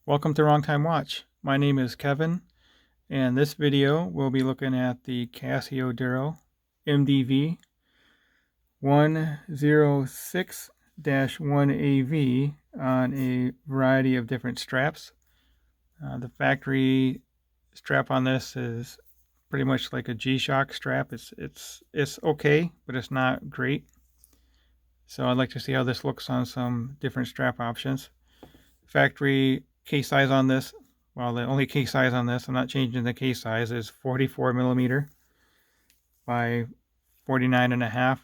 Welcome to Wrong Time Watch. My name is Kevin, and this video we'll be looking at the Casio Duro MDV-106-1AV on a variety of different straps. The factory strap on this is pretty much like a G-Shock strap. It's okay, but it's not great. So I'd like to see how this looks on some different strap options. Factory case size on this, well, the only case size on this, I'm not changing the case size, is 44 millimeter by 49.5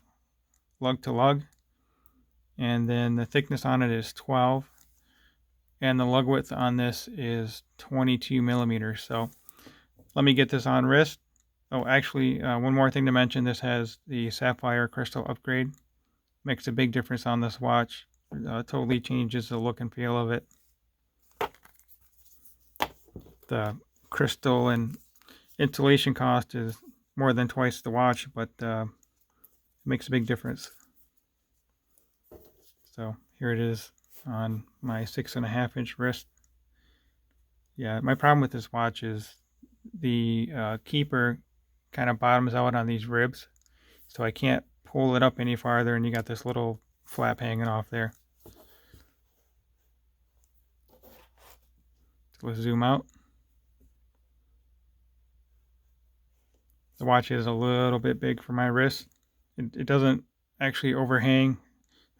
lug to lug, and then the thickness on it is 12, and the lug width on this is 22 millimeters. So let me get this on wrist. Oh, actually, one more thing to mention: this has the sapphire crystal upgrade. Makes a big difference on this watch. Totally changes the look and feel of it. The crystal and installation cost is more than twice the watch, but it makes a big difference. So here it is on my 6.5 inch wrist. Yeah, my problem with this watch is the keeper kind of bottoms out on these ribs, so I can't pull it up any farther, and you got this little flap hanging off there. So let's zoom out. The watch is a little bit big for my wrist. It doesn't actually overhang.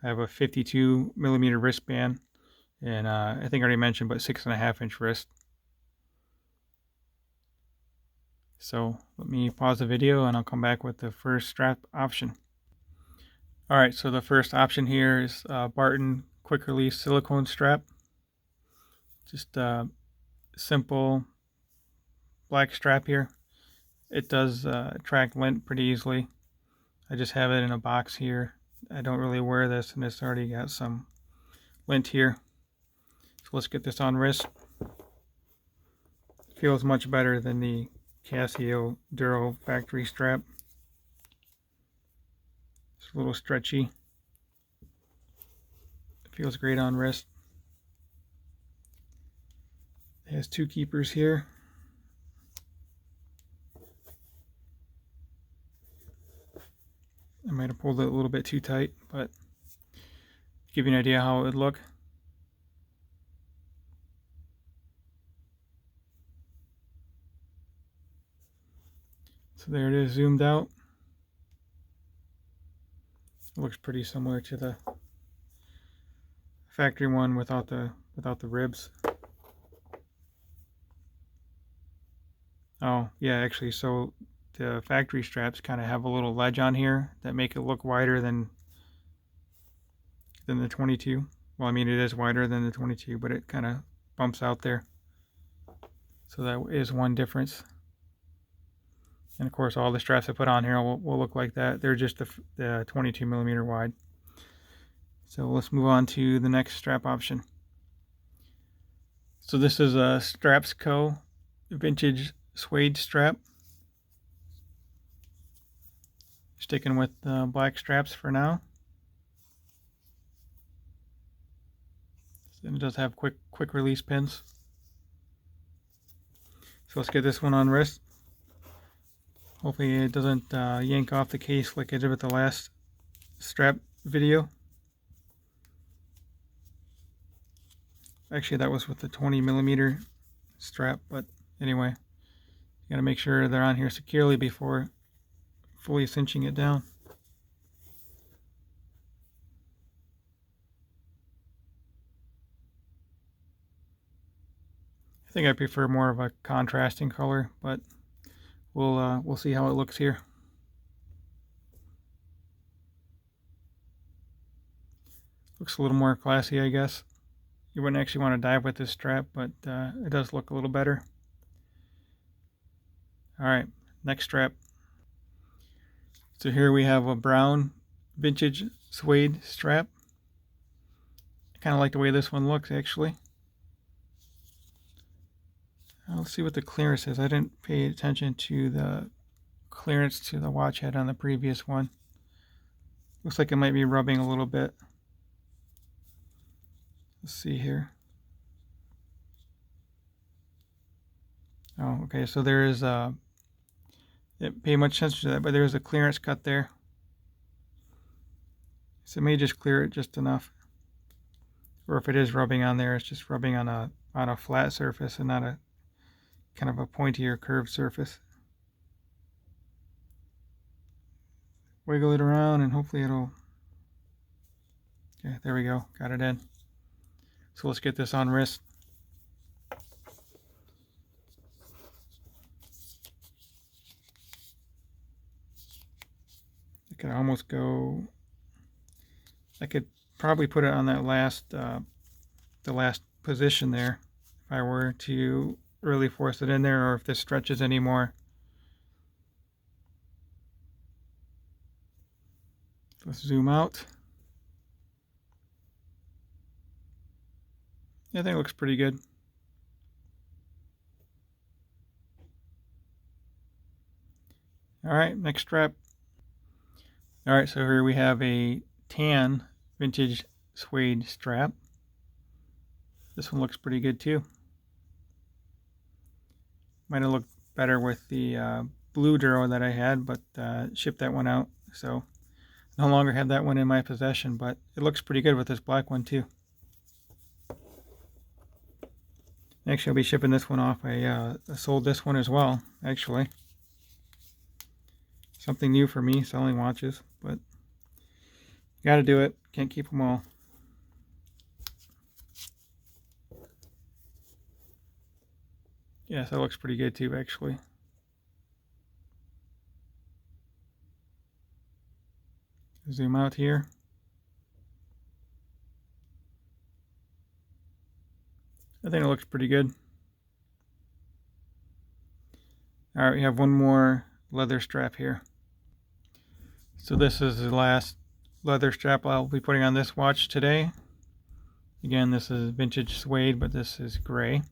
I have a 52 millimeter wristband, and I think I already mentioned, but 6.5 inch wrist. So let me pause the video and I'll come back with the first strap option. Alright, so the first option here is Barton quick release silicone strap. Just a simple black strap here. It does track lint pretty easily. I just have it in a box here. I don't really wear this, and it's already got some lint here. So let's get this on wrist. Feels much better than the Casio Duro factory strap. It's a little stretchy. It feels great on wrist. It has two keepers here. I might have pulled it a little bit too tight, but give you an idea how it would look. So there it is, zoomed out. It looks pretty similar to the factory one without the ribs. Oh yeah, actually, so the factory straps kind of have a little ledge on here that make it look wider than the 22. Well, I mean, it is wider than the 22, but it kind of bumps out there. So that is one difference. And of course, all the straps I put on here will look like that. They're just the 22 millimeter wide. So let's move on to the next strap option. So this is a Straps Co. vintage suede strap. Sticking with black straps for now. And it does have quick release pins. So let's get this one on wrist. Hopefully it doesn't yank off the case like I did with the last strap video. Actually, that was with the 20 millimeter strap, but anyway, you gotta make sure they're on here securely before fully cinching it down. I think I prefer more of a contrasting color, but we'll see how it looks here. Looks a little more classy, I guess. You wouldn't actually want to dive with this strap, but it does look a little better. Alright, next strap. So here we have a brown vintage suede strap. I kind of like the way this one looks, actually. Let's see what the clearance is. I didn't pay attention to the clearance to the watch head on the previous one. Looks like it might be rubbing a little bit. Let's see here. Oh, okay, so there is didn't pay much attention to that, but there's a clearance cut there. So it may just clear it just enough. Or if it is rubbing on there, it's just rubbing on a flat surface and not a kind of a pointy or curved surface. Wiggle it around and hopefully it'll... Okay, there we go. Got it in. So let's get this on wrist. I could almost go... I could probably put it on that last, the last position there if I were to really force it in there, or if this stretches anymore. Let's zoom out. Yeah, I think it looks pretty good. All right, next strap. All right, so here we have a tan vintage suede strap. This one looks pretty good too. Might have looked better with the blue Duro that I had, but shipped that one out, so no longer have that one in my possession, but it looks pretty good with this black one too. Actually, I'll be shipping this one off. I sold this one as well, actually. Something new for me, selling watches, but gotta do it. Can't keep them all. Yes, that looks pretty good too, actually. Zoom out here. I think it looks pretty good. All right, we have one more leather strap here. So this is the last leather strap I'll be putting on this watch today. Again, this is vintage suede, but this is gray.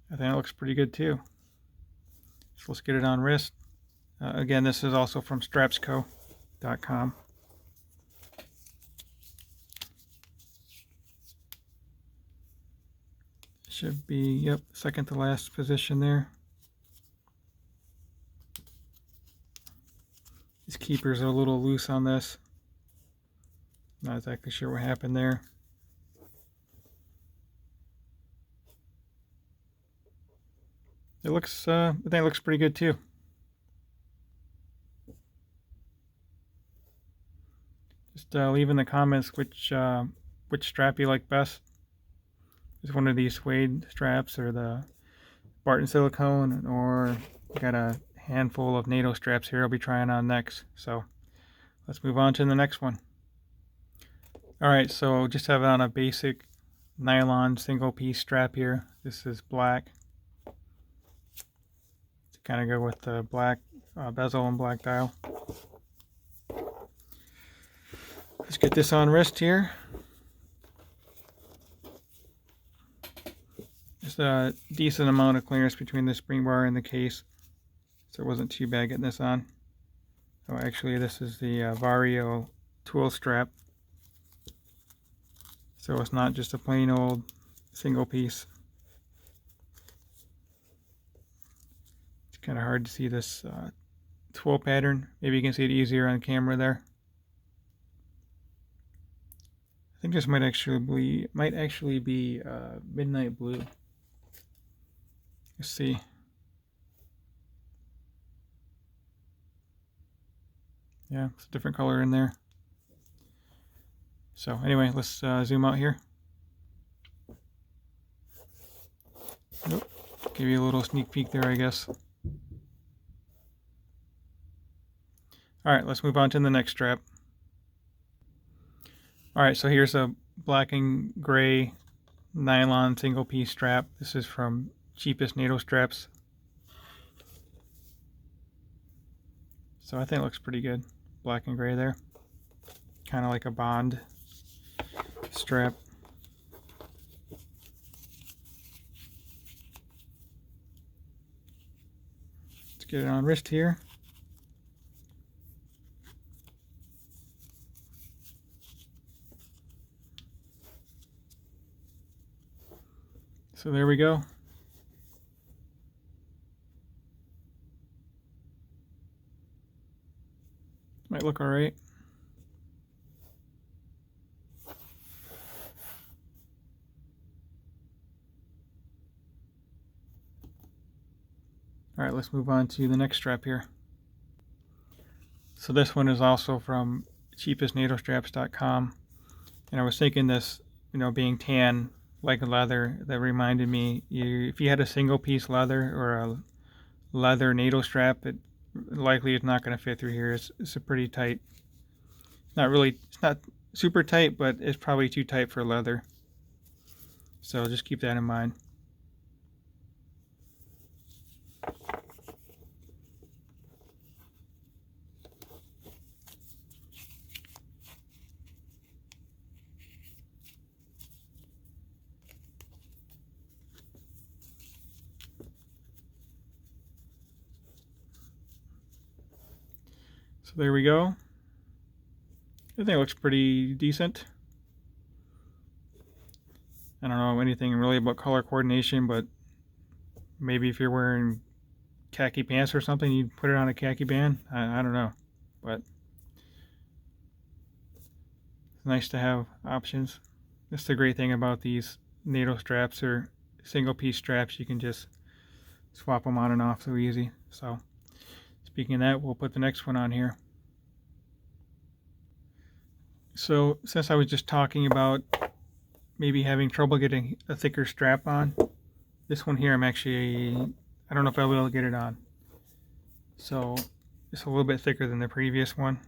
I think it looks pretty good too. So let's get it on wrist. Again, this is also from strapsco.com. Should be, yep, second to last position there. These keepers are a little loose on this. Not exactly sure what happened there. It looks, I think it looks pretty good too. Just leave in the comments which strap you like best. Is one of these suede straps or the Barton silicone, or got a handful of NATO straps here I'll be trying on next. So let's move on to the next one. Alright, so just have it on a basic nylon single piece strap here. This is black. To kind of go with the black bezel and black dial. Let's get this on wrist here. Just a decent amount of clearance between the spring bar and the case, so it wasn't too bad getting this on. Oh, actually this is the Vario tool strap, so it's not just a plain old single piece. It's kind of hard to see this tool pattern. Maybe you can see it easier on camera there. I think this might actually be midnight blue. Let's see. Yeah, it's a different color in there. So anyway, let's zoom out here. Nope. Give you a little sneak peek there, I guess. Alright, let's move on to the next strap. Alright, so here's a black and gray nylon single piece strap. This is from Cheapest NATO Straps. So I think it looks pretty good. Black and gray there. Kind of like a Bond strap. Let's get it on wrist here. So there we go. Might look all right. All right, let's move on to the next strap here. So this one is also from cheapestneedlestraps.com. And I was thinking this, being tan like leather, that reminded me, if you had a single piece leather or a leather needle strap, it likely is not going to fit through here. It's a pretty tight. It's not super tight, but it's probably too tight for leather. So just keep that in mind. So there we go. I think it looks pretty decent. I don't know anything really about color coordination, but maybe if you're wearing khaki pants or something, you'd put it on a khaki band. I don't know, but it's nice to have options. That's the great thing about these needle straps or single piece straps. You can just swap them on and off so easy. So speaking of that, we'll put the next one on here. So since I was just talking about maybe having trouble getting a thicker strap on, this one here I don't know if I'll be able to get it on. So it's a little bit thicker than the previous one.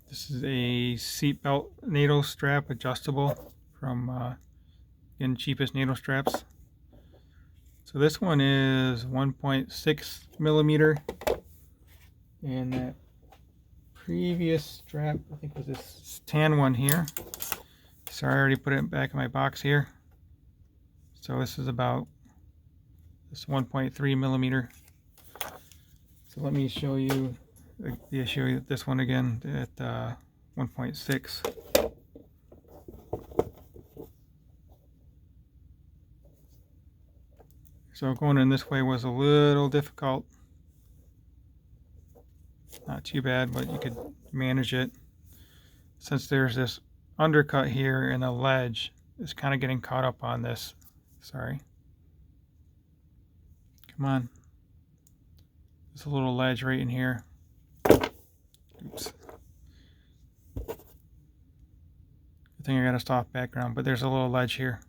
This is a seatbelt needle strap, adjustable, from again, Cheapest Needle Straps. So this one is 1.6 millimeter, and that previous strap, I think, was this tan one here. Sorry, I already put it back in my box here. So this is about this 1.3 millimeter. So let me show you this one again at 1.6. So going in this way was a little difficult. Not too bad, but you could manage it. Since there's this undercut here and a ledge, it's kind of getting caught up on this. Sorry. Come on. There's a little ledge right in here. Oops. Good thing I got a soft background, but there's a little ledge here.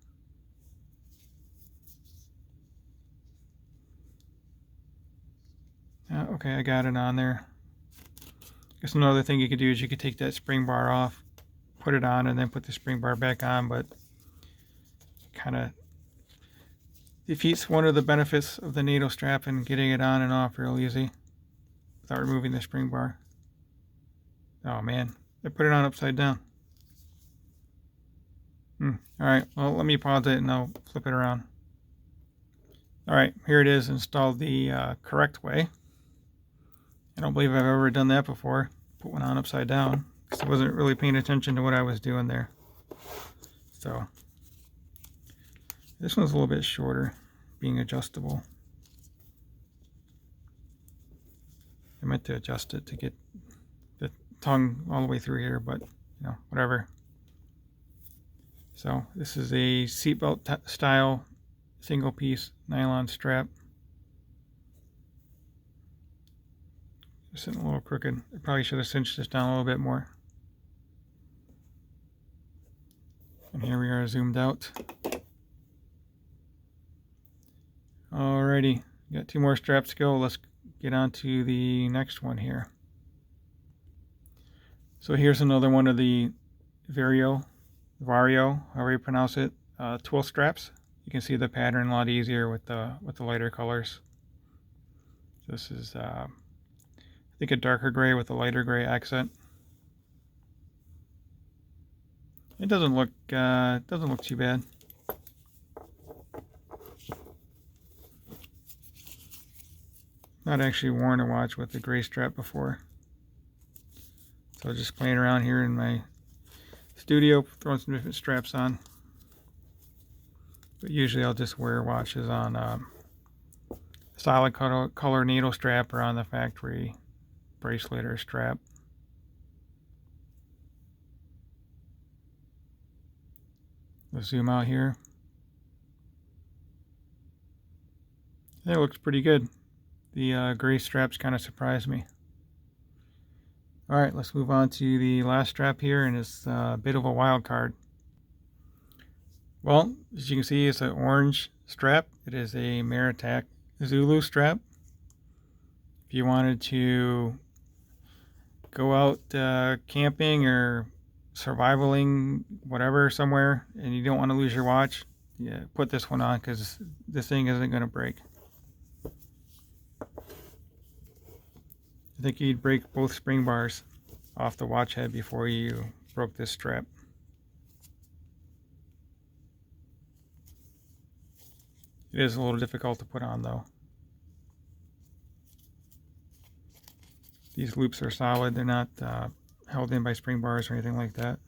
Okay, I got it on there. Guess another thing you could do is you could take that spring bar off, put it on, and then put the spring bar back on, but kind of defeats one of the benefits of the needle strap and getting it on and off real easy without removing the spring bar. Oh man, I put it on upside down. Alright, well, let me pause it and I'll flip it around. Alright, here it is installed the correct way. I don't believe I've ever done that before. Put one on upside down because I wasn't really paying attention to what I was doing there. So this one's a little bit shorter, being adjustable. I meant to adjust it to get the tongue all the way through here, but whatever. So this is a seatbelt style single piece nylon strap. It's sitting a little crooked. I probably should have cinched this down a little bit more. And here we are zoomed out. Alrighty, got two more straps to go. Let's get on to the next one here. So here's another one of the Vario, however you pronounce it, twill straps. You can see the pattern a lot easier with the lighter colors. This is I think a darker gray with a lighter gray accent. It doesn't look too bad. Not actually worn a watch with the gray strap before, so just playing around here in my studio, throwing some different straps on. But usually I'll just wear watches on solid color needle strap or on the factory bracelet or strap. Let's zoom out here. It looks pretty good. The gray straps kind of surprised me. Alright, let's move on to the last strap here, and it's a bit of a wild card. Well, as you can see, it's an orange strap. It is a Maritac Zulu strap. If you wanted to go out camping or survivaling, whatever, somewhere, and you don't want to lose your watch, yeah, put this one on because this thing isn't going to break. I think you'd break both spring bars off the watch head before you broke this strap. It is a little difficult to put on though. These loops are solid, they're not held in by spring bars or anything like that.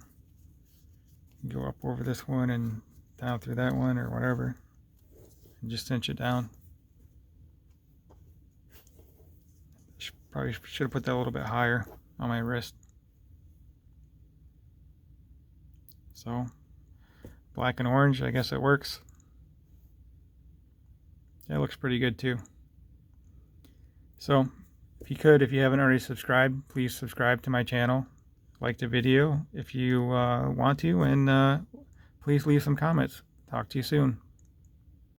You go up over this one and down through that one or whatever, and just cinch it down. Probably should have put that a little bit higher on my wrist. So, black and orange, I guess it works. It looks pretty good too. So, if you haven't already subscribed, please subscribe to my channel. Like the video if you want to, and please leave some comments. Talk to you soon.